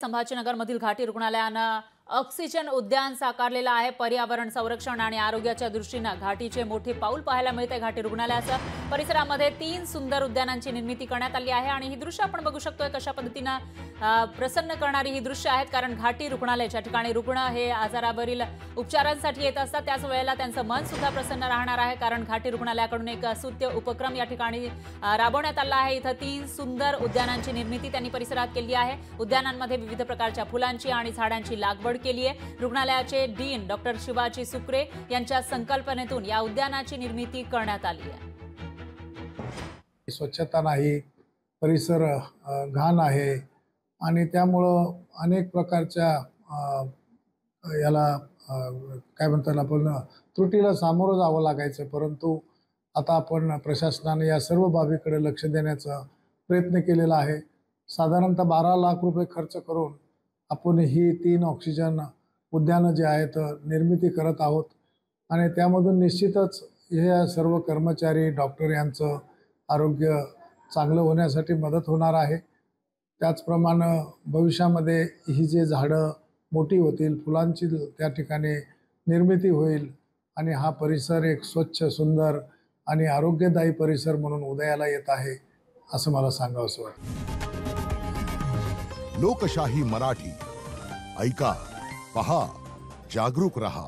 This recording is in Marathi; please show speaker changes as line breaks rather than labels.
संभाजीनगरमधील घाटी रुग्णालयानं ऑक्सिजन उद्यान साकारलेलं आहे। पर्यावरण संरक्षण आणि आरोग्याच्या दृष्टीने घाटीचे मोठे पाऊल पाहायला मिळते। घाटी रुग्णालयाच्या परिसरामध्ये 3 सुंदर उद्यानांची निर्मिती करण्यात आली आहे आणि ही दृश्य आपण बघू शकतोय कशा पद्धतीने प्रसन्न करणारी ही दृश्य आहेत। कारण घाटी रुग्णालयाच्या ठिकाणी रुग्ण हे आजारावरील उपचारांसाठी येत असतात, त्याच वेळेला त्यांचं मन सुद्धा प्रसन्न राहणार आहे। कारण घाटी रुग्णालयाकडून एक स्तुत्य उपक्रम या ठिकाणी राबवण्यात आला आहे। इथं 3 सुंदर उद्यानांची निर्मिती त्यांनी परिसरात केली आहे। उद्यानांमध्ये विविध प्रकारच्या फुलांची आणि झाडांची लागवड केली आहे। रुग्णालयाचे डीन डॉक्टर शिवाजी सुक्रे यांच्या संकल्पनेतून या उद्यानाची निर्मिती करण्यात आली आहे।
स्वच्छता नाही, परिसर घाण आहे आणि त्यामुळं अनेक प्रकारच्या याला काय म्हणतात आपण त्रुटीला सामोरं जावं लागायचं। परंतु आता आपण प्रशासनाने या सर्व बाबीकडे लक्ष देण्याचा प्रयत्न केलेला आहे। साधारणतः 12 लाख रुपये खर्च करून आपण ही 3 ऑक्सिजन उद्यानं जे आहेत निर्मिती करत आहोत आणि त्यामधून निश्चितच हे सर्व कर्मचारी डॉक्टर यांचं आरोग्य चांगलं होण्यासाठी मदत होणार आहे। त्याचप्रमाणे भविष्यामध्ये ही जे झाडं मोठी होतील, फुलांची त्या ठिकाणी निर्मिती होईल आणि हा परिसर एक स्वच्छ, सुंदर आणि आरोग्यदायी परिसर म्हणून उदयाला येत आहे असं मला सांगावंसं वाटतं।
लोकशाही मराठी ऐका, पहा, जागरूक रहा।